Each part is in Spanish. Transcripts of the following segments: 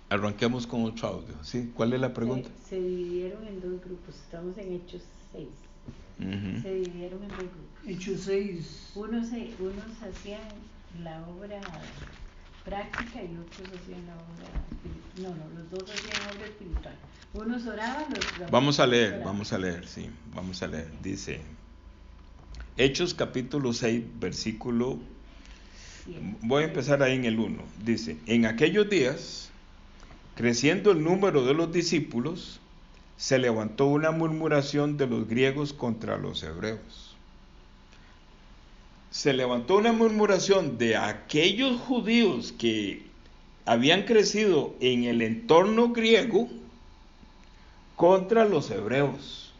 Arranquemos con otro audio. ¿Sí? ¿Cuál es la pregunta? Se dividieron en dos grupos. Estamos en Hechos 6. Se dividieron en dos grupos. Hechos 6. Unos hacían la obra práctica y otros hacían la obra espiritual. No, los dos hacían obra espiritual. Unos oraban, los otros Vamos a leer, oraban. vamos a leer. Dice, Hechos capítulo 6, versículo, voy a empezar ahí en el 1. Dice, en aquellos días, creciendo el número de los discípulos, se levantó una murmuración de los griegos contra los hebreos. Se levantó una murmuración de aquellos judíos que habían crecido en el entorno griego contra los hebreos.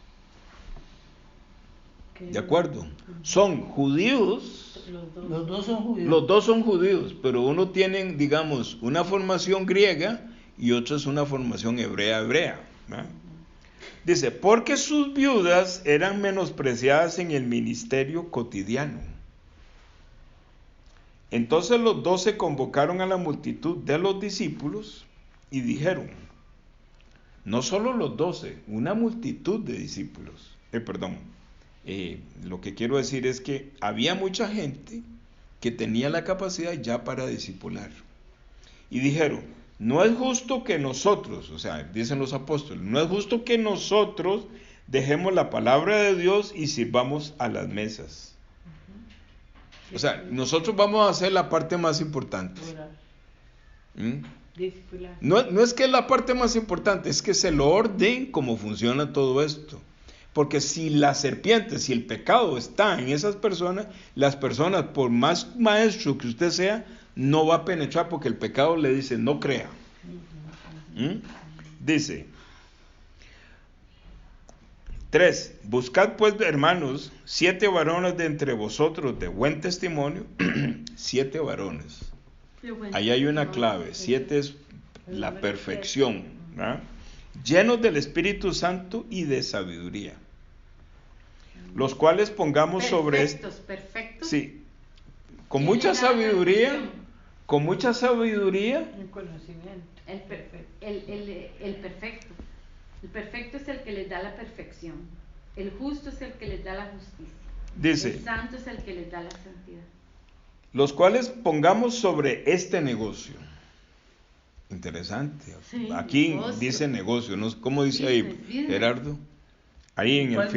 ¿De acuerdo? Son judíos. Los dos son judíos. Los dos son judíos, pero uno tiene, digamos, una formación griega y otro es una formación hebrea. ¿Verdad? Dice, porque sus viudas eran menospreciadas en el ministerio cotidiano. Entonces los 12 convocaron a la multitud de los discípulos y dijeron, no solo los 12, una multitud de discípulos. Lo que quiero decir es que había mucha gente que tenía la capacidad ya para discipular. Y dijeron, no es justo que nosotros, o sea, dicen los apóstoles, no es justo que nosotros dejemos la palabra de Dios y sirvamos a las mesas. O sea, nosotros vamos a hacer la parte más importante. No es que es la parte más importante, es que es el orden cómo funciona todo esto. Porque si la serpiente, si el pecado está en esas personas, las personas, por más maestro que usted sea, no va a penetrar porque el pecado le dice, no crea. Dice, 3. Buscad pues, hermanos, 7 varones de entre vosotros de buen testimonio. 7 varones. Ahí hay una clave. 7 es la perfección, ¿verdad? Llenos del Espíritu Santo y de sabiduría. Los cuales pongamos sobre perfectos. Sí. Con mucha sabiduría. Con mucha sabiduría. El conocimiento. El perfecto. El perfecto es el que les da la perfección. El justo es el que les da la justicia. Dice, el santo es el que les da la santidad. Los cuales pongamos sobre este negocio. Interesante. Sí, aquí negocio. Dice negocio, ¿no? ¿Cómo dice ahí, Gerardo? Ahí en el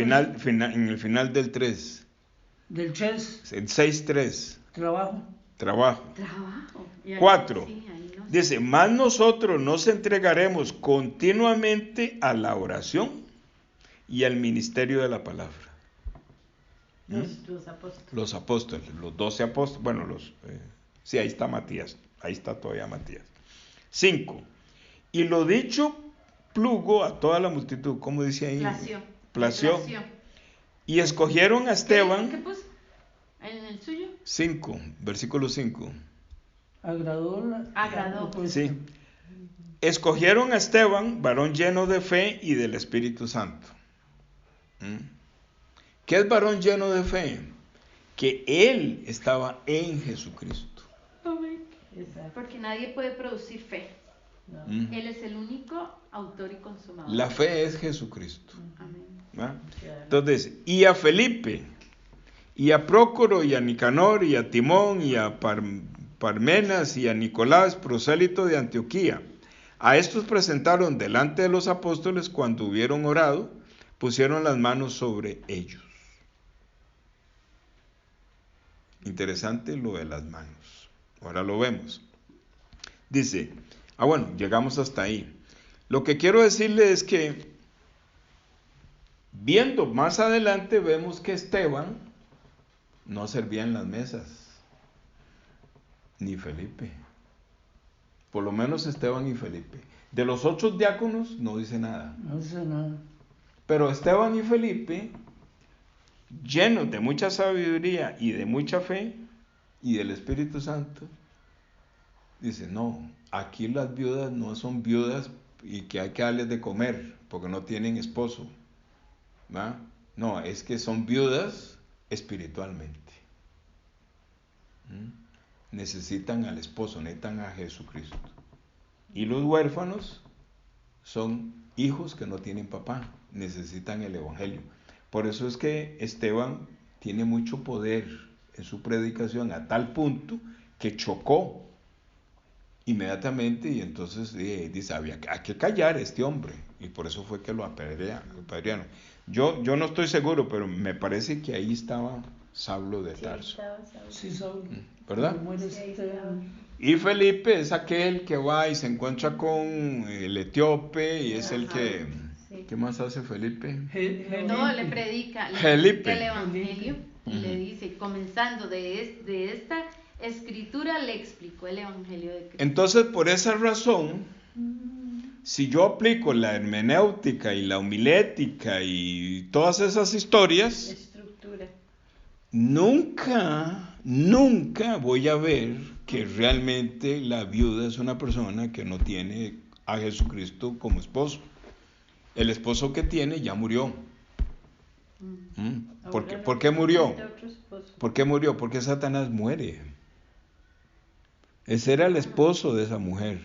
final del 3. Del 3. El 6.3. Trabajo. 4. Sí, no. Dice, más nosotros nos entregaremos continuamente a la oración y al ministerio de la palabra. Los apóstoles. Los apóstoles, los 12 apóstoles. Bueno, sí, ahí está Matías. Ahí está todavía Matías. 5. Y lo dicho plugo a toda la multitud. ¿Cómo dice ahí? Plació. Y escogieron a Esteban. ¿Qué puso? ¿En el suyo? 5, versículo 5. Agradó. Sí. Escogieron a Esteban, varón lleno de fe y del Espíritu Santo. ¿Qué es varón lleno de fe? Que él estaba en Jesucristo. Porque nadie puede producir fe. No. Él es el único autor y consumador. La fe es Jesucristo. Amén. Entonces, y a Felipe, y a Prócoro, y a Nicanor, y a Timón, y a Parmenas, y a Nicolás, prosélito de Antioquía. A estos presentaron delante de los apóstoles cuando hubieron orado, pusieron las manos sobre ellos. Interesante lo de las manos. Ahora lo vemos. Dice, llegamos hasta ahí. Lo que quiero decirle es que, viendo más adelante, vemos que Esteban no servía en las mesas, ni Felipe. Por lo menos Esteban y Felipe. De los otros diáconos no dice nada. No dice nada. Pero Esteban y Felipe, llenos de mucha sabiduría y de mucha fe y del Espíritu Santo, dice, no, aquí las viudas no son viudas y que hay que darles de comer porque no tienen esposo. ¿Va? No, es que son viudas espiritualmente. Necesitan al esposo, necesitan a Jesucristo. Y los huérfanos son hijos que no tienen papá, necesitan el evangelio. Por eso es que Esteban tiene mucho poder en su predicación a tal punto que chocó inmediatamente, y entonces dice, hay que callar a este hombre, y por eso fue que lo apedrearon. Yo no estoy seguro, pero me parece que ahí estaba Saulo de Tarso. Sí, Saulo. ¿Verdad? Sí, Y Felipe es aquel que va y se encuentra con el etíope, y es el que... Sí. ¿Qué más hace Felipe? No, le predica Felipe. el evangelio y le dice, comenzando de esta escritura, le explicó el evangelio de Cristo. Entonces, por esa razón, si yo aplico la hermenéutica y la homilética y todas esas historias, Estructura. nunca voy a ver que realmente la viuda es una persona que no tiene a Jesucristo como esposo. El esposo que tiene ya murió. ¿Por qué murió? ¿Por qué murió? Porque Satanás muere. Ese era el esposo de esa mujer.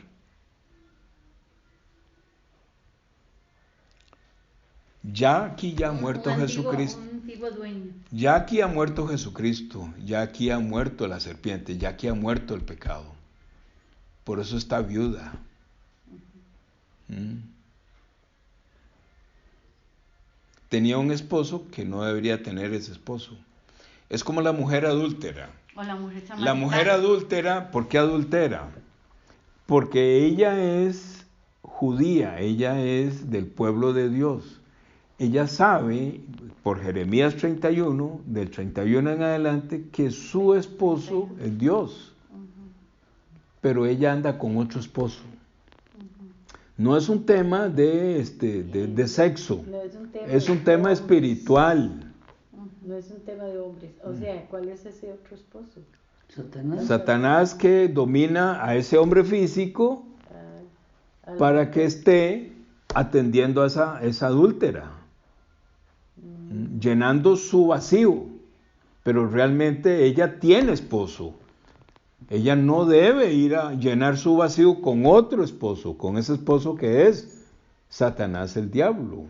Ya aquí ha muerto Jesucristo. Un antiguo dueño. Ya aquí ha muerto Jesucristo. Ya aquí ha muerto la serpiente. Ya aquí ha muerto el pecado. Por eso está viuda. Tenía un esposo que no debería tener ese esposo. Es como la mujer adúltera. O la mujer samaritana. La mujer adúltera, ¿por qué adultera? Porque ella es judía, ella es del pueblo de Dios. Ella sabe, por Jeremías 31, del 31 en adelante, que su esposo es Dios. Pero ella anda con otro esposo. No es un tema de sexo, No es un tema es un tema espiritual. No es un tema de hombres. O sea, ¿cuál es ese otro esposo? Satanás que domina a ese hombre físico para que esté atendiendo a esa adúltera, llenando su vacío. Pero realmente ella tiene esposo. Ella no debe ir a llenar su vacío con otro esposo, con ese esposo que es Satanás el diablo.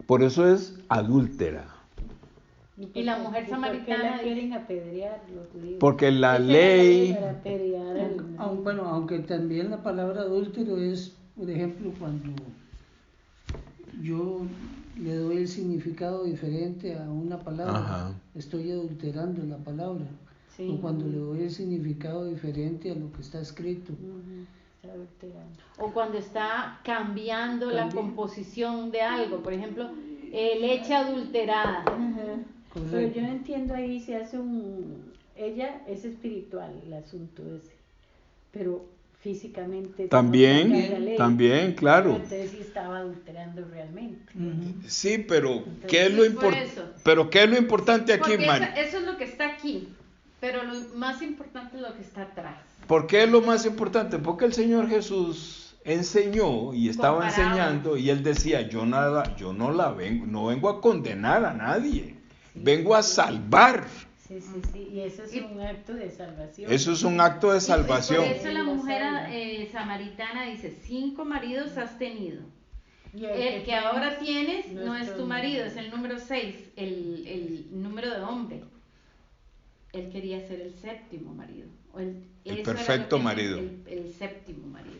Por eso es adúltera. Y la mujer samaritana. ¿Por qué la quieren apedrear los judíos? Porque la ley... Para apedrear Bueno, aunque también la palabra adúltero es, por ejemplo, cuando yo le doy el significado diferente a una palabra, estoy adulterando la palabra. Sí. O cuando le doy el significado diferente a lo que está escrito. O cuando está cambiando la composición de algo, por ejemplo, leche adulterada. Pero yo no entiendo ahí si hace ella es espiritual el asunto ese, pero físicamente también, claro. Entonces sí estaba adulterando realmente. Sí, pero ¿qué es lo importante aquí, Mari? Eso es lo que está aquí. Pero lo más importante es lo que está atrás. ¿Por qué es lo más importante? Porque el Señor Jesús enseñó y estaba enseñando y él decía, no vengo a condenar a nadie, vengo a salvar. Sí, y eso es un acto de salvación. Eso es un acto de salvación. Por eso la mujer samaritana dice, 5 maridos has tenido. El que ahora tienes no es tu marido, es el número 6, el número de hombre. Él quería ser el séptimo marido. El perfecto marido. El séptimo marido.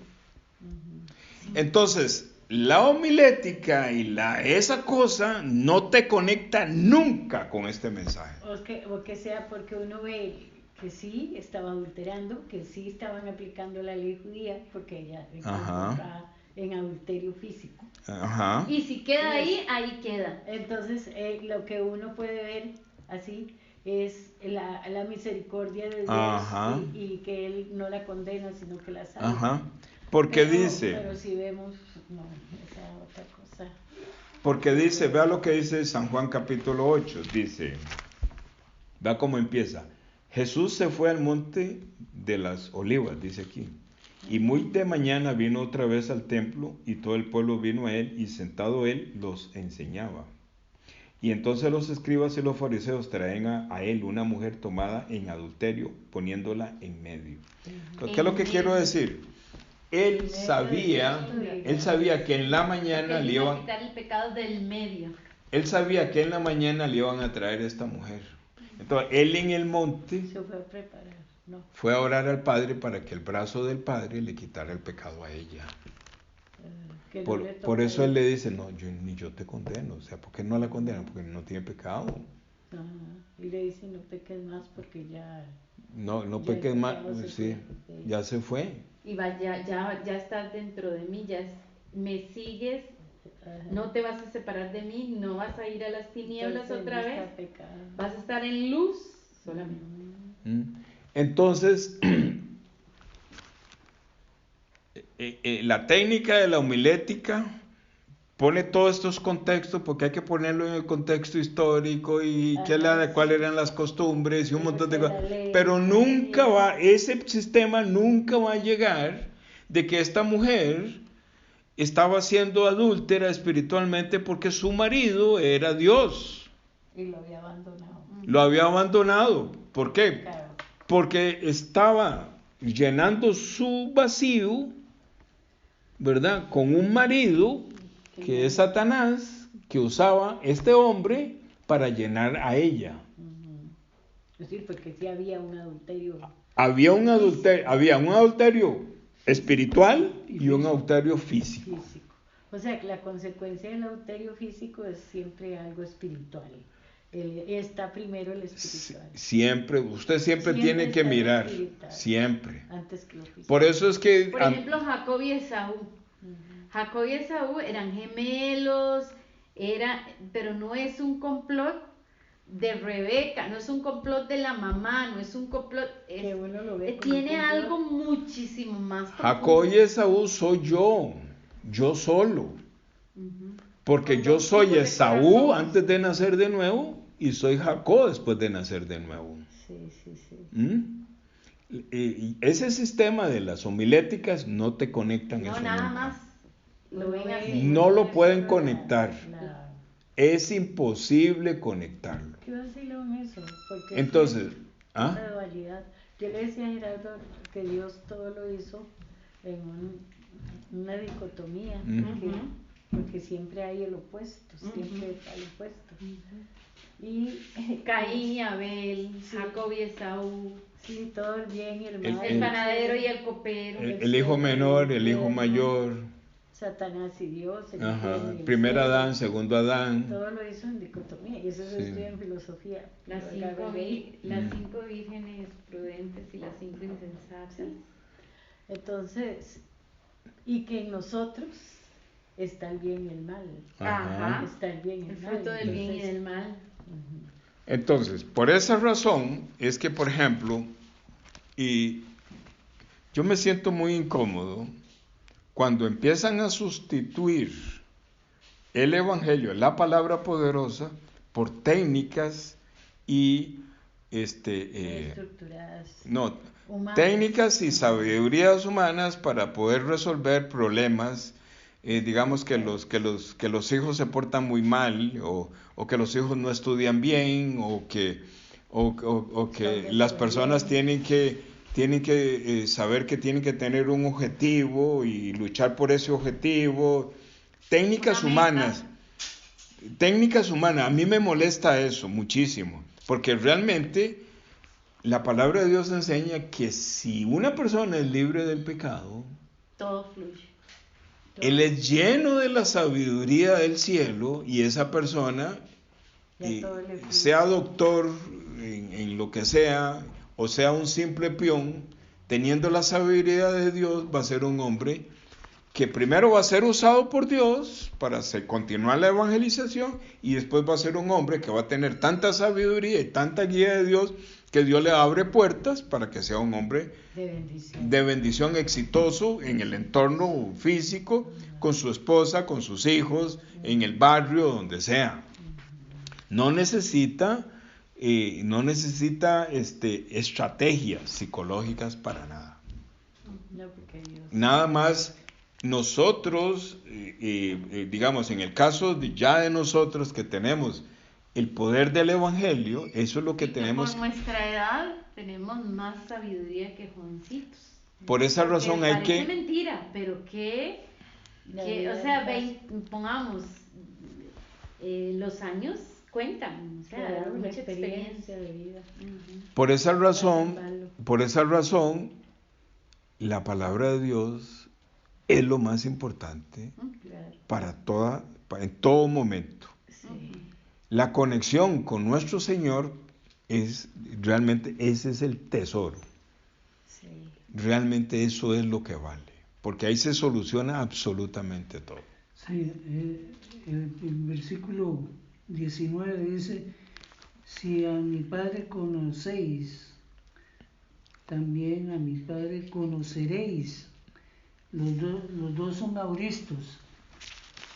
Entonces, la homilética y esa cosa no te conecta nunca con este mensaje. O que sea porque uno ve que sí estaba adulterando, que sí estaban aplicando la ley judía, porque ella encontraba en adulterio físico. Y si queda ahí queda. Entonces, lo que uno puede ver así es la misericordia de Dios y que Él no la condena, sino que la salva. Porque dice... Pero si vemos, no, esa otra cosa. Porque dice, vea lo que dice San Juan capítulo 8, dice, vea cómo empieza. Jesús se fue al monte de las olivas, dice aquí, y muy de mañana vino otra vez al templo y todo el pueblo vino a él y sentado él los enseñaba. Y entonces los escribas y los fariseos traen a él una mujer tomada en adulterio, poniéndola en medio. ¿Qué es lo que quiero decir? él sabía que en la mañana le iban a quitar el pecado del medio. Él sabía que en la mañana le iban a traer a esta mujer. Entonces, él en el monte se fue a preparar. No. Fue a orar al Padre para que el brazo del Padre le quitara el pecado a ella. Por eso él le dice, no, ni yo te condeno. O sea, ¿por qué no la condenan? Porque no tiene pecado. Ajá. Y le dice, no peques más porque ya... No peques más, sí, ya se fue. Y ya estás dentro de mí, me sigues, no te vas a separar de mí, no vas a ir a las tinieblas otra vez, vas a estar en luz solamente. Entonces, la técnica de la homilética pone todos estos contextos porque hay que ponerlo en el contexto histórico y cuáles eran las costumbres y un montón de cosas. Pero ese sistema nunca va a llegar de que esta mujer estaba siendo adúltera espiritualmente porque su marido era Dios. Y lo había abandonado. Lo había abandonado. ¿Por qué? Claro. Porque estaba llenando su vacío, ¿verdad? Con un marido que es Satanás, que usaba este hombre para llenar a ella. Es decir, porque sí había un adulterio. Había un adulterio espiritual y un adulterio físico. O sea, que la consecuencia del adulterio físico es siempre algo espiritual. Está primero el espiritual. Usted siempre tiene que mirar, siempre. Antes que lo físico. Por eso es que... Por ejemplo, Jacob y Esaú. Jacob y Esaú eran gemelos, pero no es un complot de Rebeca, no es un complot de la mamá, no es un complot, tiene algo muchísimo más profundo. Jacob y Esaú soy yo solo, porque yo soy Esaú antes de nacer de nuevo y soy Jacob después de nacer de nuevo. Y ese sistema de las homiléticas no te conectan eso nada nunca. Más lo ven así. No lo pueden conectar. Es imposible conectarlo. ¿Qué vacilón eso? Porque entonces, una dualidad. Yo le decía a Gerardo que Dios todo lo hizo en una dicotomía, porque siempre hay el opuesto, siempre está el opuesto. Y Caín y Abel, Jacob y Esaú. Sí, todo el bien y el mal. El panadero y el copero. El hijo menor, el hijo mayor. Satanás y Dios. Primer Adán, segundo Adán. Todo lo hizo en dicotomía y eso se estudia en filosofía. Las 5 vírgenes prudentes y las 5 insensatas. Entonces, y que en nosotros está el bien y el mal. Está el bien y el mal. El fruto del bien y del mal. Entonces, por esa razón es que, por ejemplo, y yo me siento muy incómodo cuando empiezan a sustituir el Evangelio, la palabra poderosa, por técnicas y estructuradas. Técnicas y sabidurías humanas para poder resolver problemas. Digamos que los hijos se portan muy mal o que los hijos no estudian bien o que las personas tienen que saber que tienen que tener un objetivo y luchar por ese objetivo. Técnicas humanas. A mí me molesta eso muchísimo, porque realmente la palabra de Dios enseña que si una persona es libre del pecado, todo fluye. Él es lleno de la sabiduría del cielo y esa persona, sea doctor en lo que sea, o sea un simple peón, teniendo la sabiduría de Dios, va a ser un hombre que primero va a ser usado por Dios para continuar la evangelización y después va a ser un hombre que va a tener tanta sabiduría y tanta guía de Dios que Dios le abre puertas para que sea un hombre de bendición exitoso en el entorno físico, con su esposa, con sus hijos, en el barrio, donde sea. No necesita estrategias psicológicas para nada. Nada más nosotros, digamos, en el caso de nosotros que tenemos el poder del Evangelio, eso es lo que tenemos. Con nuestra edad tenemos más sabiduría que jovencitos. Por esa razón hay que... Parece mentira, pero que o sea, pongamos, los años cuentan, o sea, claro, mucha experiencia de vida. Por esa razón, la palabra de Dios es lo más importante en todo momento. Sí. La conexión con nuestro Señor realmente ese es el tesoro. Sí. Realmente eso es lo que vale, porque ahí se soluciona absolutamente todo. Sí, el versículo 19 dice: si a mi Padre conocéis, también a mi Padre conoceréis. Los dos son auristos.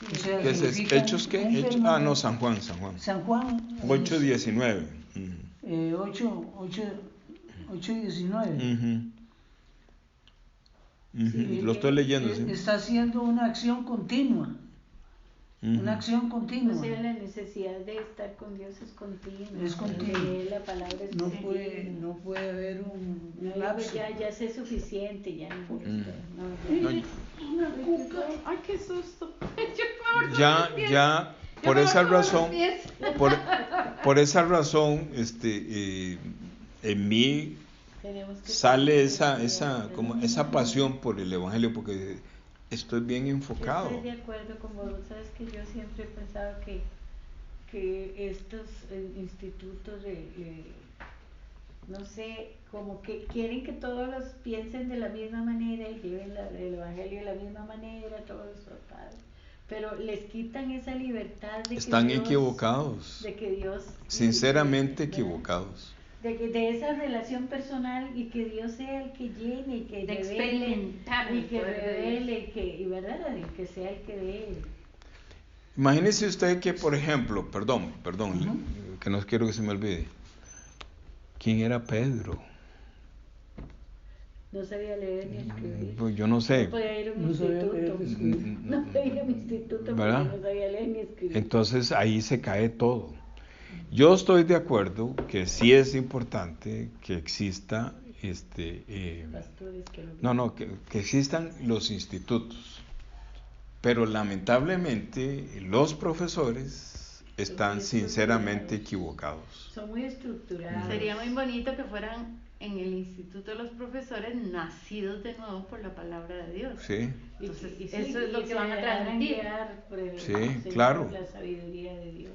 O sea, ¿Qué es Hechos qué? No, San Juan. San Juan 8:19. 8:19. Sí, lo estoy leyendo. Sí. Está haciendo una acción continua. Una acción continua. O sea, la necesidad de estar con Dios es continua. Es continua. La palabra es no puede haber un lapso. Ya sé suficiente, ya no. Ay, qué susto. Ya, por esa razón, en mí sale esa pasión por el Evangelio, porque estoy bien enfocado. Yo estoy de acuerdo con vos. Sabes que yo siempre he pensado que estos institutos no sé, como que quieren que todos los piensen de la misma manera y lleven el Evangelio de la misma manera, todos los padres, pero les quitan esa libertad de Están que Dios, equivocados, de que Dios, sinceramente equivocados. De esa relación personal, y que Dios sea el que llene, y que de revele, experimentar, y que revele, y que sea el que dé. Imagínese usted que, por ejemplo, perdón, que no quiero que se me olvide, ¿quién era Pedro? No sabía leer ni escribir. Pues yo no sé. No podía ir a un instituto. No podía ir a un instituto, ¿verdad? Porque no sabía leer ni escribir. Entonces ahí se cae todo. Yo estoy de acuerdo que sí es importante que exista Pastores que existan los institutos, pero lamentablemente los profesores están sinceramente equivocados. Son muy estructurados. Sería muy bonito que fueran en el instituto de los profesores nacidos de nuevo por la palabra de Dios. Sí. Entonces, eso es lo que van a transmitir. Sí, claro. La sabiduría de Dios.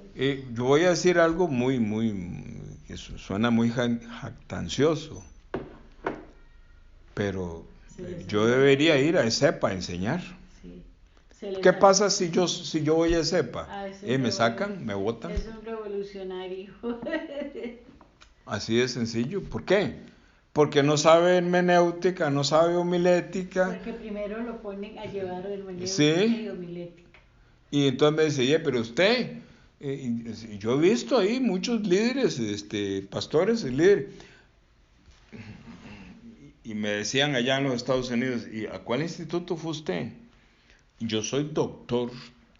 Yo voy a decir algo que suena muy jactancioso, pero yo debería ir a ESEPA a enseñar. Sí. ¿Qué pasa si yo voy a ESEPA? ¿Me sacan? ¿Me botan? Es un revolucionario. Así de sencillo. ¿Por qué? Porque no sabe hermenéutica, no sabe homilética. Porque primero lo ponen a llevar hermenéutica sí. y homilética. Y entonces me dice, pero usted, yo he visto ahí muchos líderes, pastores y líderes, y me decían allá en los Estados Unidos, ¿y a cuál instituto fue usted? Yo soy doctor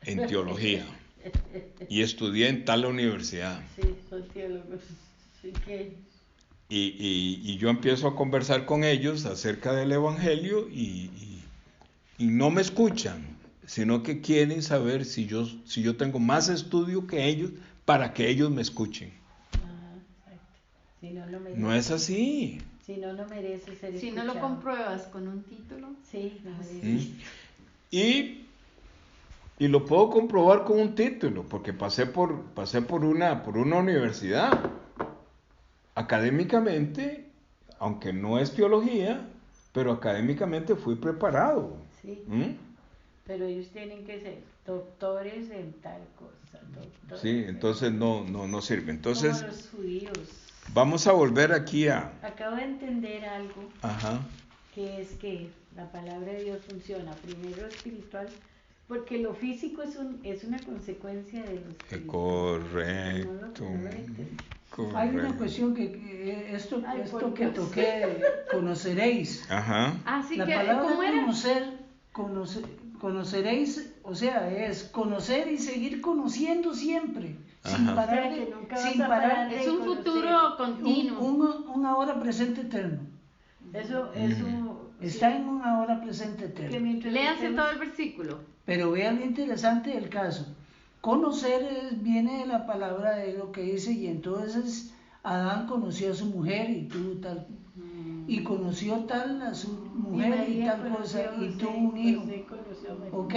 en teología y estudié en tal universidad. Sí, soy teólogo. Sí, que... Y yo empiezo a conversar con ellos acerca del Evangelio y no me escuchan, sino que quieren saber si yo tengo más estudio que ellos para que ellos me escuchen. Exacto. Si no, no merece. No es así. Si no, no merece ser Si escuchado. no lo compruebas con un título. Sí, no merece. Y lo puedo comprobar con un título, porque pasé por una universidad. Académicamente, aunque no es teología, pero académicamente fui preparado. Sí. Pero ellos tienen que ser doctores en tal cosa. Sí, entonces no sirve. Entonces, como los judíos. Vamos a volver aquí Acabo de entender algo. Ajá. Que es que la palabra de Dios funciona primero espiritual, porque lo físico es una consecuencia de lo espiritual. Correcto. Hay una cuestión que esto que toqué, conoceréis. Ajá. Así la que, palabra ¿cómo era? Conoceréis, o sea, es conocer y seguir conociendo siempre, sin parar es un futuro continuo. Un ahora presente eterno. Eso Está en una hora presente eterna. Léanse todo el versículo. Pero vean lo interesante del caso. Conocer viene de la palabra de lo que dice, y entonces Adán conoció a su mujer y tuvo tal, y conoció tal a su mujer y tal cosa, y tuvo un hijo. Ok.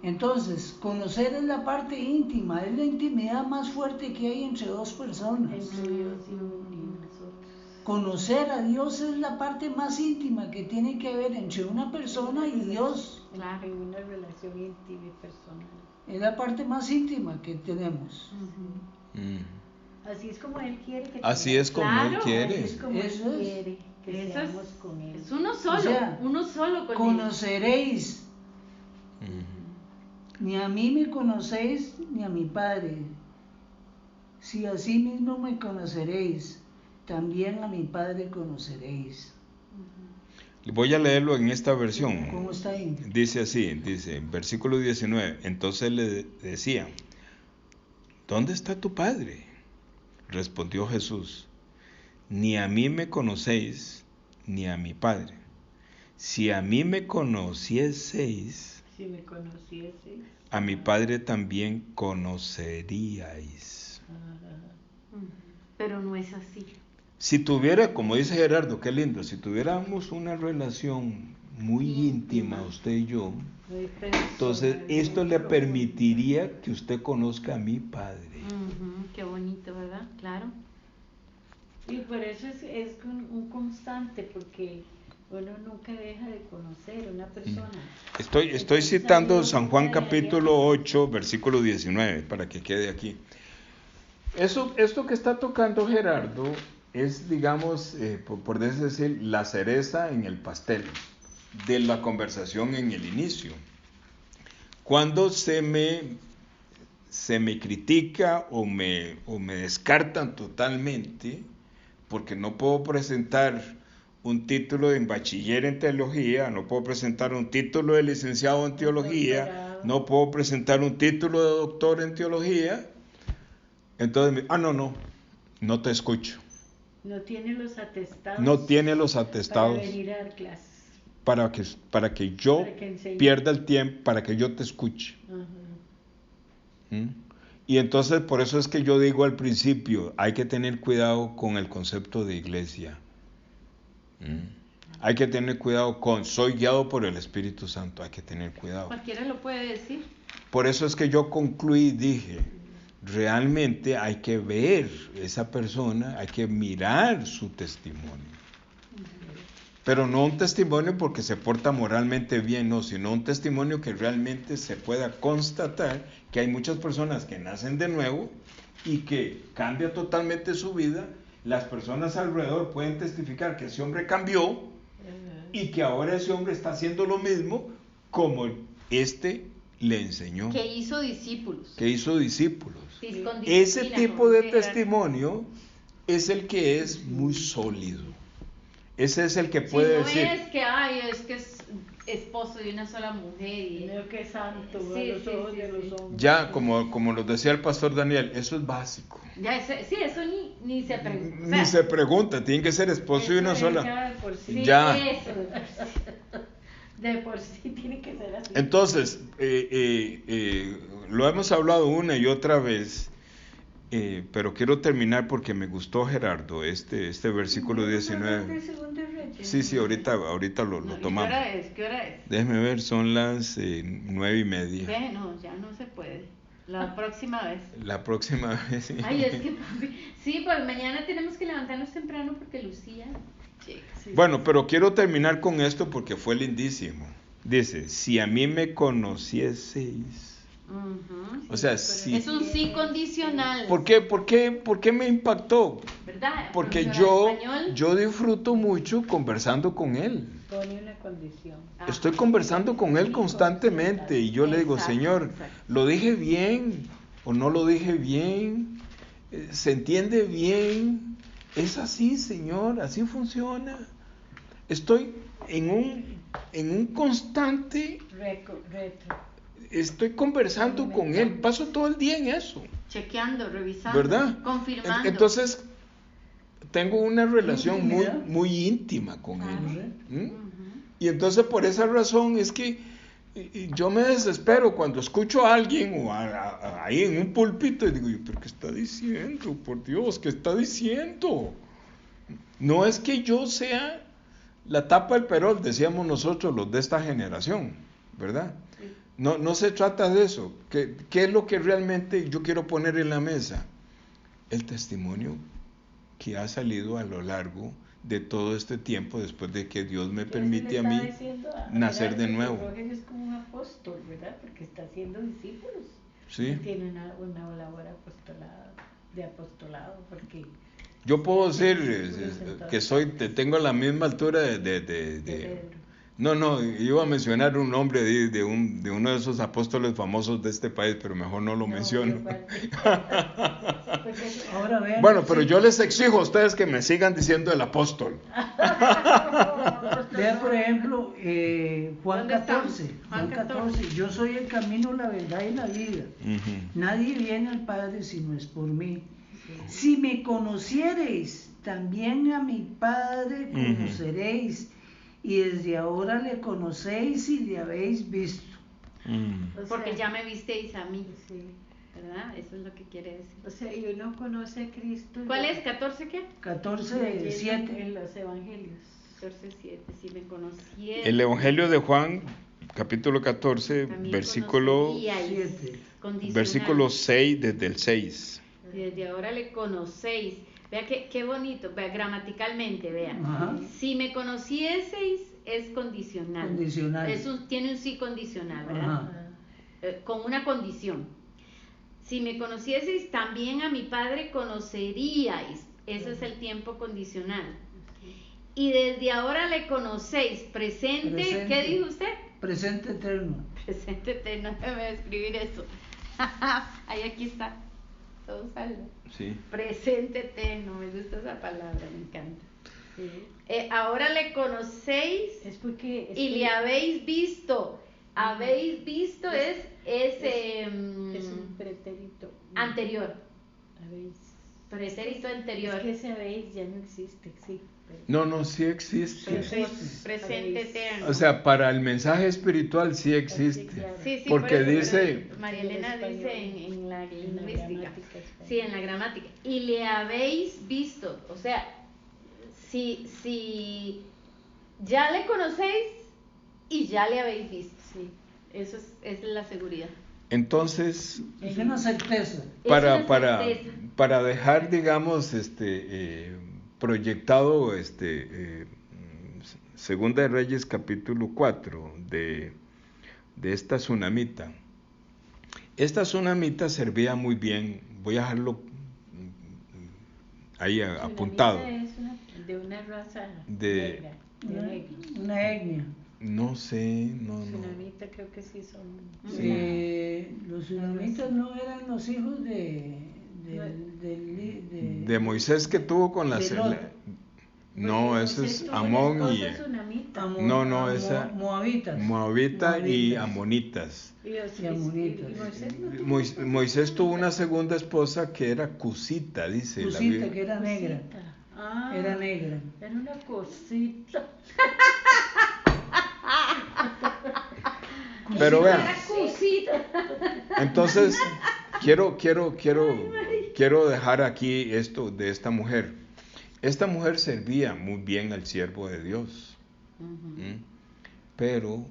Entonces, conocer es la parte íntima, es la intimidad más fuerte que hay entre dos personas. Entre Dios y nosotros. Conocer a Dios es la parte más íntima que tiene que haber entre una persona y Dios. Claro, en una relación íntima y personal. Es la parte más íntima que tenemos. Así es como Él quiere que así es como Él quiere. Así es como Él quiere que seamos con Él. Es uno solo, O sea, uno solo con conoceréis. Ni a mí me conocéis, ni a mi Padre. Si así mismo me conoceréis, también a mi Padre conoceréis. Voy a leerlo en esta versión. ¿Cómo está ahí? Dice así, dice, versículo 19. Entonces le decía, ¿dónde está tu Padre? Respondió Jesús, ni a mí me conocéis, ni a mi Padre. Si a mí me conocieseis, si me conocieseis, a mi Padre también conoceríais. Pero no es así. Si tuviera, como dice Gerardo, qué lindo, si tuviéramos una relación muy íntima, usted y yo, entonces esto le permitiría que usted conozca a mi Padre. Qué bonito, ¿verdad? Claro. Y por eso es un constante, porque uno nunca deja de conocer a una persona. Estoy citando San Juan capítulo 8, versículo 19, para que quede aquí. Esto que está tocando Gerardo es, digamos, por decir, la cereza en el pastel de la conversación en el inicio. Cuando se me critica o me descartan totalmente, porque no puedo presentar un título en bachiller en teología, no puedo presentar un título de licenciado en teología, no puedo presentar un título de doctor en teología, entonces, no te escucho. No tiene los atestados. No tiene los atestados. Para venir a dar clases. Para que yo pierda el tiempo, para que yo te escuche. Y entonces por eso es que yo digo al principio, hay que tener cuidado con el concepto de iglesia. Hay que tener cuidado con, soy guiado por el Espíritu Santo, hay que tener cuidado. Cualquiera lo puede decir. Por eso es que yo concluí y dije, realmente hay que ver esa persona, hay que mirar su testimonio. Pero no un testimonio porque se porta moralmente bien, no, sino un testimonio que realmente se pueda constatar que hay muchas personas que nacen de nuevo y que cambia totalmente su vida. Las personas alrededor pueden testificar que ese hombre cambió y que ahora ese hombre está haciendo lo mismo como le enseñó. Que hizo discípulos. Ese tipo de testimonio es el que es muy sólido. Ese es el que puede decir. No es que es esposo de una sola mujer. Y que es santo, los ojos de los hombres. Ya, como lo decía el pastor Daniel, eso es básico. Ya, eso ni se pregunta. Ni se pregunta, tiene que ser esposo de una sola. Ya de por sí. Ya. De por sí tiene que ser así. Entonces, lo hemos hablado una y otra vez, pero quiero terminar porque me gustó, Gerardo, este versículo 19. Sí, ahorita lo tomamos. ¿Qué hora es? Déjeme ver, son las 9:30. No, ya no se puede. La próxima vez. Sí. Ay, es que sí, pues mañana tenemos que levantarnos temprano porque Lucía. Bueno, pero quiero terminar con esto porque fue lindísimo. Dice, si a mí me conocieseis. O sea, si... Es un sí condicional. ¿Por qué me impactó? ¿Verdad? Porque yo disfruto mucho conversando con él. Pone una condición. Estoy conversando con él constantemente y yo le digo, Señor, ¿lo dije bien o no lo dije bien? ¿Se entiende bien? Es así, Señor, así funciona. Estoy en un constante retro. Estoy conversando con él, paso todo el día en eso. Chequeando, revisando, ¿verdad? confirmando. Entonces, tengo una relación muy, Intimidad. muy íntima con él. Correcto. Y entonces por esa razón es que yo me desespero cuando escucho a alguien o ahí en un púlpito y digo, ¿pero qué está diciendo? Por Dios, ¿qué está diciendo? No es que yo sea la tapa del perol, decíamos nosotros los de esta generación, ¿verdad? No se trata de eso. ¿Qué es lo que realmente yo quiero poner en la mesa? El testimonio que ha salido a lo largo de todo este tiempo después de que Dios me permite a mí nacer de nuevo. Roger es como un apóstol, ¿verdad? Porque está haciendo discípulos. Sí. Él tiene una labor de apostolado, porque Yo puedo decir que tengo la misma altura de Pedro. No, iba a mencionar un nombre de uno de esos apóstoles famosos de este país, pero mejor no lo menciono. Ahora vean. Bueno, pero yo les exijo a ustedes que me sigan diciendo el apóstol. Vean, por ejemplo, Juan ¿Dónde estamos? 14. Juan Juan 14. Yo soy el camino, la verdad y la vida. Nadie viene al Padre si no es por mí. Si me conociereis, también a mi Padre conoceréis. Y desde ahora le conocéis y le habéis visto. Porque ya me visteis a mí, Sí. ¿verdad? Eso es lo que quiere decir. O sea, y uno conoce a Cristo. ¿Cuál es? ¿14 qué? 14, 7. En los evangelios. 14:7. Si me conocierais. El Evangelio de Juan, capítulo 14, también versículo, conoceríais. 7. Condicional. versículo 6 desde el 6. Desde ahora le conocéis. Vea qué bonito, vea gramaticalmente, vea. Ajá. Si me conocieseis es condicional. Condicional. Tiene un sí condicional, ¿verdad? Ajá. Con una condición. Si me conocieseis, también a mi Padre conoceríais. Ese es el tiempo condicional. Y desde ahora le conocéis. Presente. ¿Qué dijo usted? Presente eterno. Presente eterno. Déjame escribir eso. Ahí aquí está. Todo salvo. Sí. Presente eterno. Me gusta esa palabra, me encanta. Ahora le conocéis Es porque y le habéis visto. Habéis visto es un pretérito. anterior. Habéis. Pretérito anterior. Es que ese habéis ya no existe, sí. No, sí existe. Presente eterno. O sea, para el mensaje espiritual sí existe. Sí, porque por eso, dice, pero María Elena dice en la lingüística. gramática española. Sí, en la gramática. Y le habéis visto. O sea, si ya le conocéis y ya le habéis visto. Sí. Eso es la seguridad. entonces, Es una certeza. para dejar, digamos, proyectado Segunda de Reyes capítulo 4 de esta tsunamita. Esta tsunamita servía muy bien, voy a dejarlo ahí apuntado. Es de una raza De- negra, de negros. Una etnia. No sé, no. Tsunamita creo que sí son. Los tsunamitas no eran los hijos de Moisés que tuvo con la de Lot. no, ese es Amón y No, esa Moabitas. Moabita y Amonitas. Moisés tuvo una segunda esposa que era Cusita, dice la Cusita, Biblia. que era negra. Ah, Era negra. Era una cosita. Pero vean, Cosita. entonces quiero dejar aquí esto de esta mujer. Esta mujer servía muy bien al siervo de Dios, pero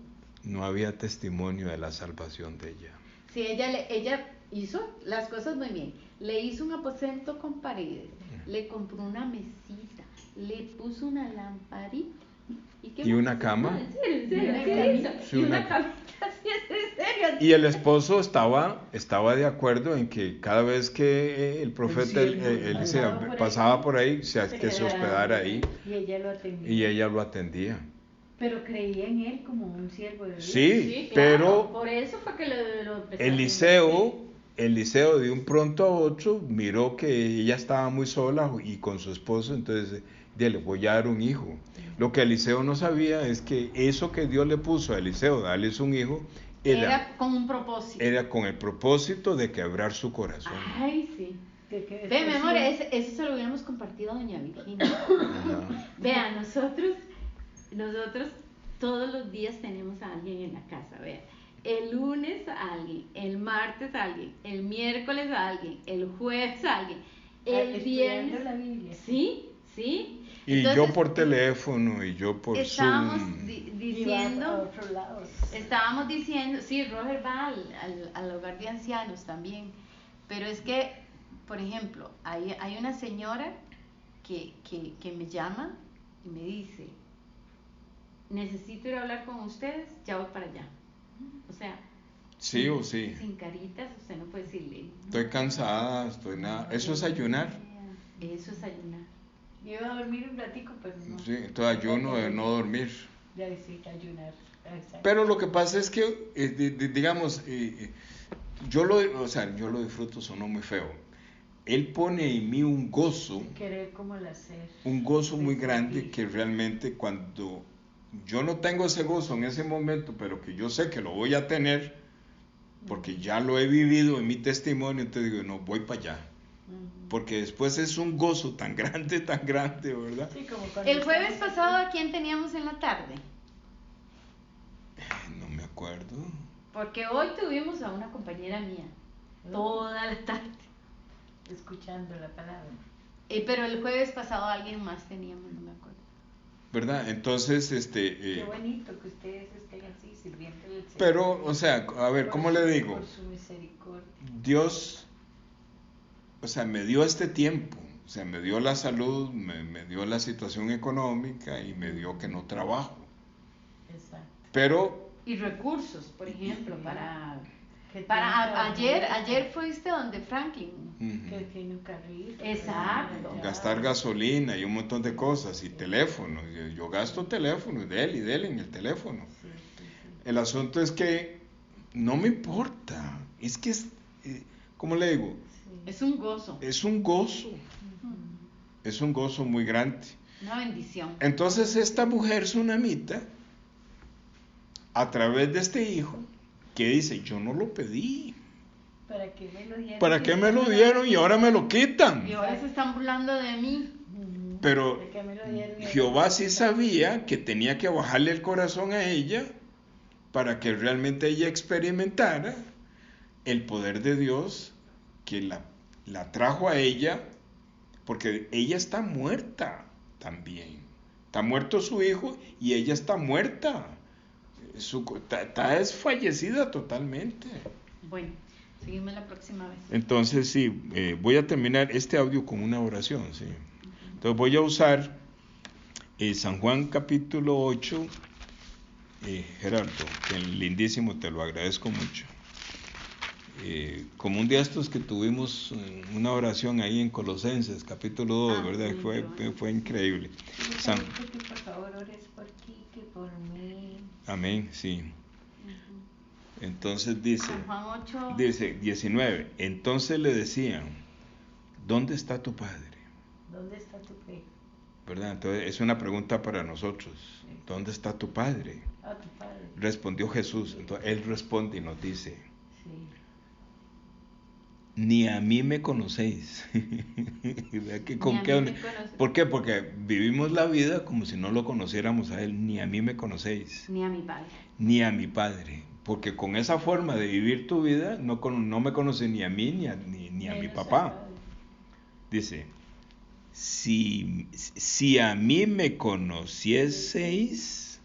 no había testimonio de la salvación de ella. Sí, ella hizo las cosas muy bien. Le hizo un aposento con paredes, le compró una mesita, le puso una lamparita. ¿Y una cama? No, en serio, Una ¿qué hizo? Sí, Y una una camita, sí, es en serio. Y el esposo estaba de acuerdo en que cada vez que el profeta Eliseo pasaba por ahí, que se hospedara ahí, Y ella lo atendía. y ella lo atendía. Pero creía en él como un siervo de Dios. Sí, claro, pero por eso fue que lo empezó a Eliseo de un pronto a otro miró que ella estaba muy sola y con su esposo, entonces le voy a dar un hijo. Lo que Eliseo no sabía es que eso que Dios le puso a Eliseo, darles un hijo, era con un propósito. era con el propósito de quebrar su corazón. Ay, sí. Ve, mi amor, eso se lo hubiéramos compartido a doña Virginia. Vea, nosotros todos los días tenemos a alguien en la casa, vea. El lunes a alguien, el martes a alguien, el miércoles a alguien, el jueves a alguien, el viernes la Biblia. Sí. Y entonces, yo por teléfono y yo por estábamos Zoom. Estábamos diciendo, sí, Roger va al hogar de ancianos también, pero es que, por ejemplo, hay una señora que me llama y me dice, necesito ir a hablar con ustedes, ya voy para allá. O sea, sí o sí. Sin caritas, usted no puede decirle. Estoy cansada, estoy nada. Eso es ayunar. Eso es ayunar. Yo iba a dormir un ratico, pero no. Sí, entonces ayuno de no dormir. Ya sí, ayunar. Exacto. Pero lo que pasa es que, digamos, yo lo disfruto, sonó muy feo. Él pone en mí un gozo. Querer como el hacer. Un gozo muy grande que realmente cuando yo no tengo ese gozo en ese momento, pero que yo sé que lo voy a tener, porque ya lo he vivido en mi testimonio, entonces digo, no, voy para allá. Porque después es un gozo tan grande, ¿verdad? Sí, como el jueves pasado, ¿a quién teníamos en la tarde? No me acuerdo. Porque hoy tuvimos a una compañera mía, toda la tarde. Escuchando la palabra. Pero el jueves pasado alguien más teníamos, no me acuerdo. ¿Verdad? Entonces, qué bonito que ustedes estén así, sirviendo al Señor. Pero, o sea, a ver, ¿cómo le digo? Por su misericordia. Dios, o sea, me dio este tiempo, o sea, me dio la salud, me dio la situación económica y me dio que no trabajo. Exacto. Pero... Y recursos, por ejemplo, para ayer ayer fuiste donde Franklin. Que tiene un carrito. Exacto. Gastar gasolina y un montón de cosas y teléfono. Yo gasto teléfono y de él en el teléfono. Sí. El asunto es que no me importa. Es que es, ¿cómo le digo? Sí. Es un gozo. Es un gozo. Es un gozo muy grande. Una bendición. Entonces esta mujer tsunamita, a través de este hijo, que dice, yo no lo pedí. ¿Para qué me lo dieron? ¿Para qué me lo dieron y ahora me lo quitan? Y ahora se están burlando de mí. Pero Jehová sí sabía que tenía que bajarle el corazón a ella para que realmente ella experimentara el poder de Dios que la trajo a ella, porque ella está muerta también. Está muerto su hijo y ella está muerta. Está desfallecida totalmente. Bueno, seguimos la próxima vez. Entonces sí, voy a terminar este audio con una oración, sí. Entonces voy a usar San Juan capítulo 8, Gerardo, que lindísimo, te lo agradezco mucho. Como un día estos que tuvimos una oración ahí en Colosenses capítulo 2, ¿verdad? Sí, fue increíble. Que por favor ores por Quique, por mí. Amén, sí. Entonces dice, San Juan 8. Dice 19, entonces le decían, ¿dónde está tu padre? ¿Dónde está tu fe? ¿Verdad? Entonces es una pregunta para nosotros. ¿Dónde está tu padre? Tu padre. Respondió Jesús. Entonces él responde y nos dice, sí. Ni a mí me conocéis. ¿Por qué? Porque vivimos la vida como si no lo conociéramos a él. Ni a mí me conocéis. Ni a mi padre. Ni a mi padre. Porque con esa forma de vivir tu vida no me conoces ni a mí ni a mi papá. Dice, si a mí me conocieseis,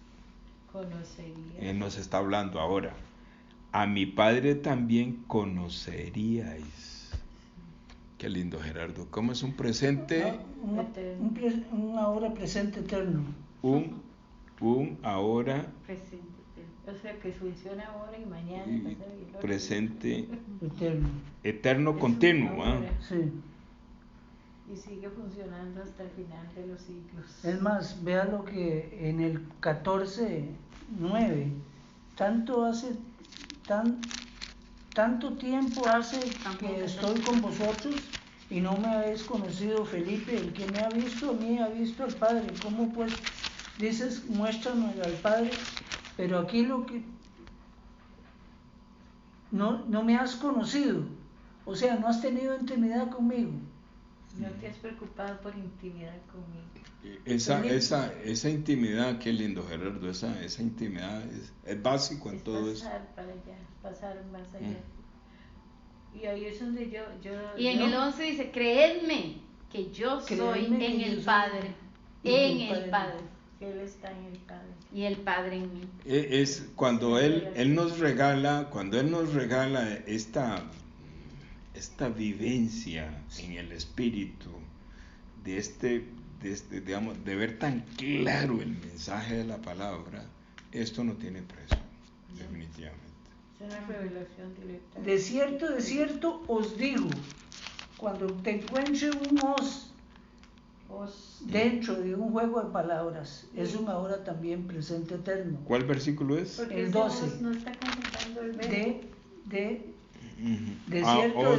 él nos está hablando ahora, a mi padre también conoceríais. Qué lindo, Gerardo. ¿Cómo es un presente? Un ahora presente eterno. Un ahora presente. O sea que funciona ahora y mañana. Presente eterno continuo. Sí. Y sigue funcionando hasta el final de los siglos. Es más, vea lo que en el 14:9, tanto tiempo hace que estoy con vosotros y no me habéis conocido, Felipe. El que me ha visto a mí ha visto al Padre. ¿Cómo pues dices, muéstranos al Padre? Pero aquí lo que no me has conocido, O sea, no has tenido intimidad conmigo. No te has preocupado por intimidad conmigo. Esa intimidad, qué lindo, Gerardo, esa intimidad es básico en todo eso. Pasar más allá. Y ahí es donde yo y en el 11 dice, creedme que yo soy en el Padre, en el Padre. Que Él está en el Padre. Y el Padre en mí. Es cuando Él nos regala, esta vivencia en el Espíritu, digamos, de ver tan claro el mensaje de la palabra, esto no tiene precio, definitivamente. Es una revelación directa. De cierto os digo, cuando te encuentre un os dentro de un juego de palabras, es un ahora también presente eterno. ¿Cuál versículo es? Porque el 12. No está completando el verbo. De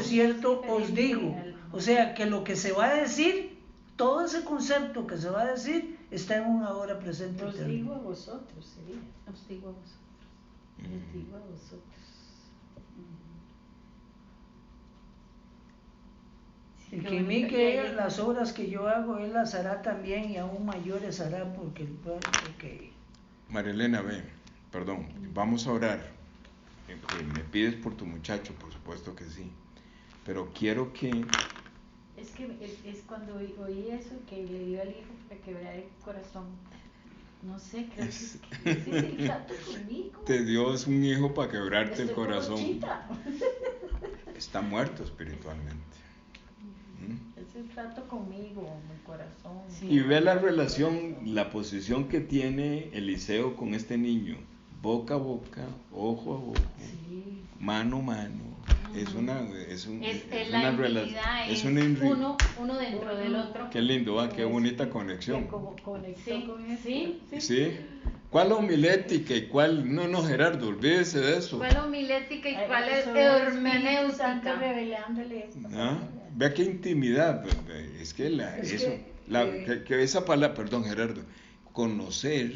cierto os digo. O sea, que lo que se va a decir, todo ese concepto que se va a decir, está en un ahora presente eterno. Os digo a vosotros, sería. Os digo a vosotros. Les digo a vosotros. Y que en mí que las obras que yo hago, Él las hará también y aún mayores hará porque María Elena, vamos a orar. Me pides por tu muchacho, por supuesto que sí, pero quiero que... Es que es cuando oí eso que le dio al hijo para quebrar el corazón. No sé, creo que ese es el trato conmigo. Te dio un hijo para quebrarte el corazón. Conchita. Está muerto espiritualmente. Es el trato conmigo, mi corazón. Sí. Y ve la relación, la posición que tiene Eliseo con este niño. Boca a boca, ojo a ojo, sí. Mano a mano. Es una relación. Es uno dentro del otro. Qué lindo, qué bonita conexión. Sí. ¿Cuál homilética y cuál? No, Gerardo, olvídese de eso. ¿Cuál homilética y cuál es hermenéutica? Revelándole esto. Vea qué intimidad. Es que esa palabra, perdón, Gerardo, conocer,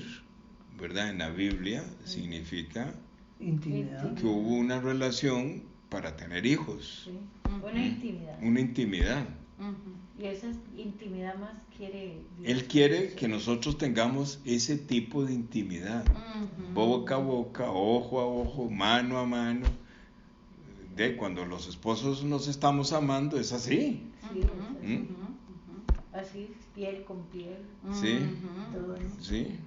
¿verdad? En la Biblia significa intimidad. Que hubo una relación para tener hijos. Sí. Una intimidad. Una intimidad. Y esa intimidad más quiere Dios. Él quiere que nosotros tengamos ese tipo de intimidad. Boca a boca, ojo a ojo, mano a mano. Cuando los esposos nos estamos amando, es así. Sí, así, piel con piel. Sí, todo eso. Sí.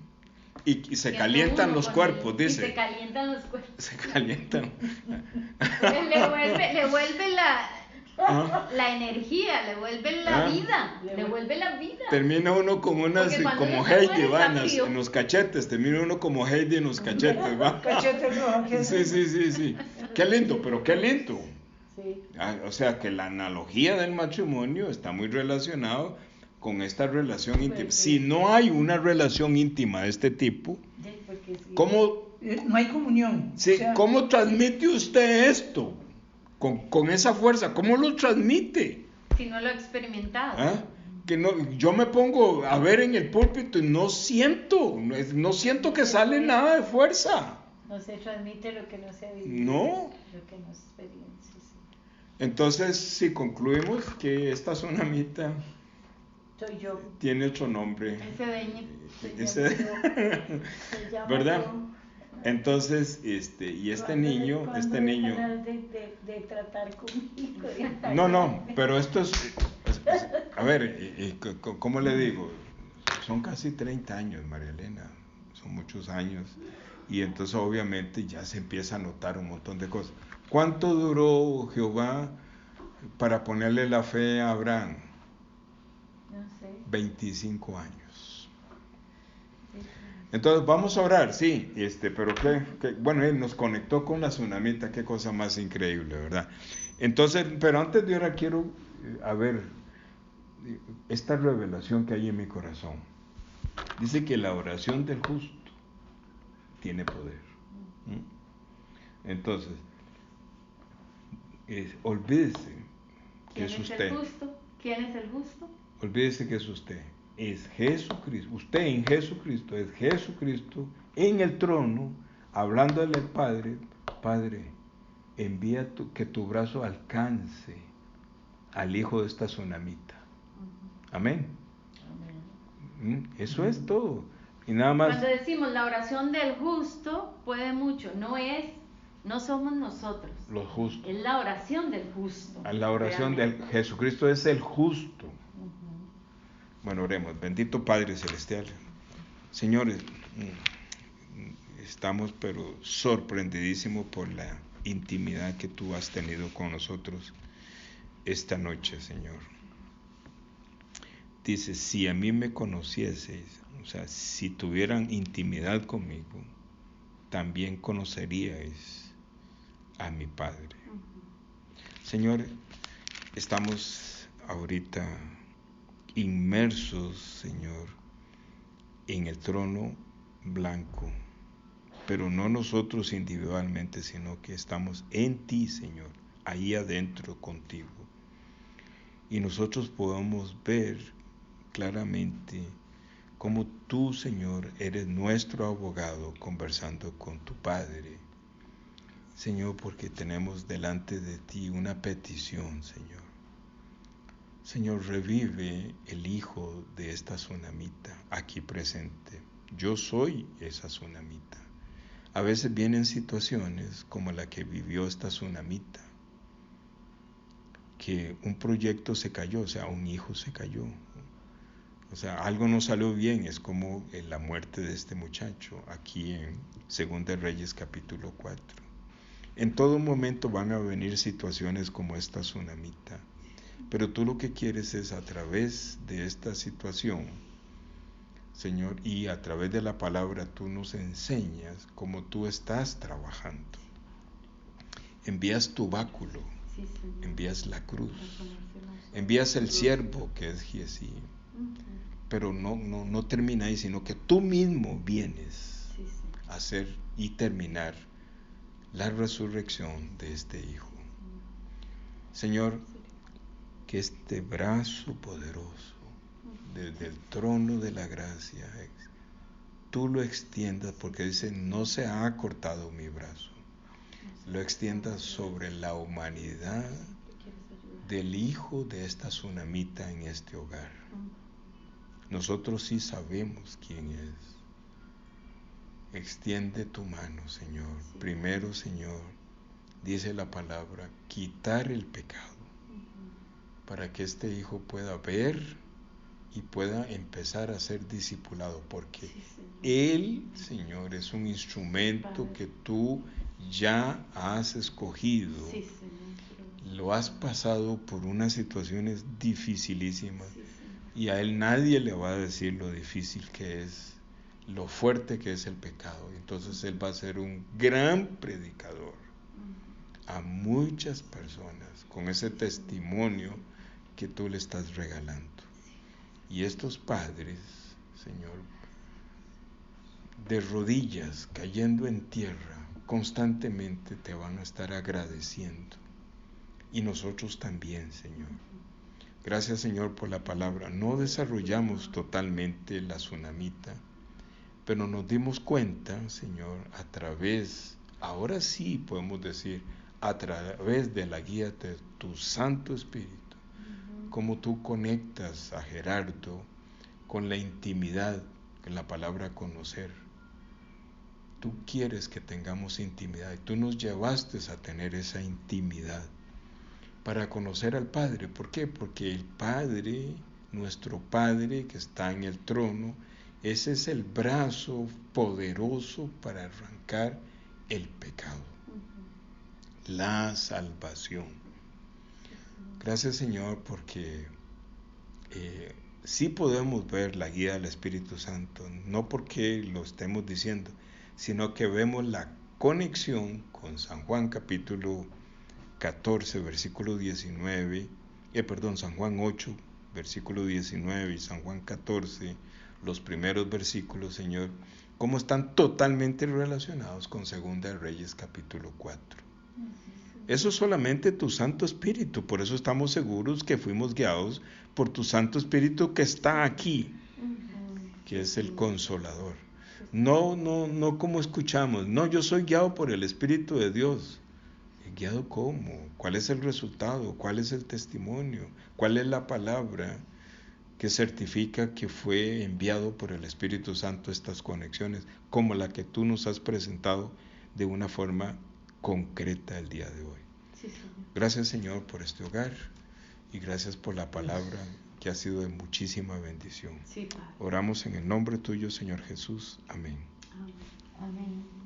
Y se calientan los cuerpos, dice. Y se calientan los cuerpos. Se calientan. le vuelve la energía, le vuelve la vida, le vuelve la vida. Termina uno como Heidi, en los cachetes, termina uno como Heidi en los cachetes, ¿va? Cachetes rojos. Sí. Qué lindo, pero qué lindo. Sí. O sea que la analogía del matrimonio está muy relacionado con esta relación íntima. Si no hay una relación íntima de este tipo, ¿cómo? No hay comunión. Sí, ¿cómo transmite usted esto? Con esa fuerza, ¿cómo lo transmite? Si no lo ha experimentado. Que yo me pongo a ver en el púlpito y no siento que sale nada de fuerza. No se transmite lo que no se ha vivido. No. Lo que no se experiencia. Sí. Entonces, si concluimos que esta tsunamita soy yo. Tiene otro nombre. Se llama ¿verdad? yo. Entonces, y este niño. De tratar conmigo. No, pero esto es, a ver, ¿cómo le digo? Son casi 30 años, María Elena, son muchos años, y entonces obviamente ya se empieza a notar un montón de cosas. ¿Cuánto duró Jehová para ponerle la fe a Abraham? No sé. 25 años. Entonces vamos a orar, sí, pero bueno, él nos conectó con la tsunamita, qué cosa más increíble, ¿verdad? Entonces, pero antes de orar quiero, esta revelación que hay en mi corazón. Dice que la oración del justo tiene poder. Entonces, olvídese que es usted. ¿Quién es el justo? Olvídese que es usted. Es Jesucristo, usted en Jesucristo, es Jesucristo en el trono, hablándole al Padre, envía que tu brazo alcance al hijo de esta tsunamita. Amén. Eso es todo. Y nada más. Cuando decimos la oración del justo puede mucho, no somos nosotros. Los justos. Es la oración del justo. La oración de Jesucristo es el justo. Bueno, oremos. Bendito Padre Celestial. Señores, estamos pero sorprendidísimos por la intimidad que tú has tenido con nosotros esta noche, Señor. Dice, si a mí me conocieseis, o sea, si tuvieran intimidad conmigo, también conoceríais a mi Padre. Señor, estamos ahorita inmersos, Señor, en el trono blanco, pero no nosotros individualmente, sino que estamos en ti, Señor, ahí adentro contigo. Y nosotros podamos ver claramente cómo tú, Señor, eres nuestro abogado conversando con tu Padre. Señor, porque tenemos delante de ti una petición, Señor. Señor, revive el hijo de esta tsunamita aquí presente. Yo soy esa tsunamita. A veces vienen situaciones como la que vivió esta tsunamita, que un proyecto se cayó, o sea, un hijo se cayó. O sea, algo no salió bien, es como la muerte de este muchacho, aquí en 2 Reyes capítulo 4. En todo momento van a venir situaciones como esta tsunamita, pero tú lo que quieres es a través de esta situación, Señor, y a través de la palabra tú nos enseñas cómo tú estás trabajando. Envías tu báculo, envías la cruz, envías el siervo que es Giesi, pero no termina ahí, sino que tú mismo vienes a hacer y terminar la resurrección de este hijo. Señor, que este brazo poderoso desde el trono de la gracia tú lo extiendas, porque dice, no se ha acortado mi brazo, lo extiendas sobre la humanidad del hijo de esta tsunamita en este hogar. Nosotros sí sabemos quién es. Extiende tu mano, Señor. Primero, Señor, dice la palabra, quitar el pecado, para que este hijo pueda ver y pueda empezar a ser discipulado, porque él, Señor, es un instrumento que tú ya has escogido. Lo has pasado por unas situaciones dificilísimas y a él nadie le va a decir lo difícil que es, lo fuerte que es el pecado. Entonces él va a ser un gran predicador a muchas personas con ese testimonio que tú le estás regalando. Y estos padres, Señor, de rodillas, cayendo en tierra, constantemente te van a estar agradeciendo. Y nosotros también, Señor. Gracias, Señor, por la palabra. No desarrollamos totalmente la tsunamita, pero nos dimos cuenta, Señor, a través, ahora sí podemos decir, a través de la guía de tu Santo Espíritu, cómo tú conectas a Gerardo con la intimidad, con la palabra conocer. Tú quieres que tengamos intimidad y tú nos llevaste a tener esa intimidad para conocer al Padre. ¿Por qué? Porque el Padre, nuestro Padre que está en el trono, ese es el brazo poderoso para arrancar el pecado, la salvación. Gracias, Señor, porque sí podemos ver la guía del Espíritu Santo, no porque lo estemos diciendo, sino que vemos la conexión con San Juan capítulo 14, versículo 19, San Juan 8, versículo 19 y San Juan 14, los primeros versículos, Señor, cómo están totalmente relacionados con 2 Reyes capítulo 4. Eso es solamente tu Santo Espíritu, por eso estamos seguros que fuimos guiados por tu Santo Espíritu que está aquí, que es el Consolador. No como escuchamos, no, yo soy guiado por el Espíritu de Dios. ¿Guiado cómo? ¿Cuál es el resultado? ¿Cuál es el testimonio? ¿Cuál es la palabra que certifica que fue enviado por el Espíritu Santo estas conexiones, como la que tú nos has presentado de una forma concreta el día de hoy? Sí, Señor. Gracias, Señor, por este hogar y gracias por la palabra que ha sido de muchísima bendición. Sí, Padre. Oramos en el nombre tuyo, Señor Jesús. Amén. Amén.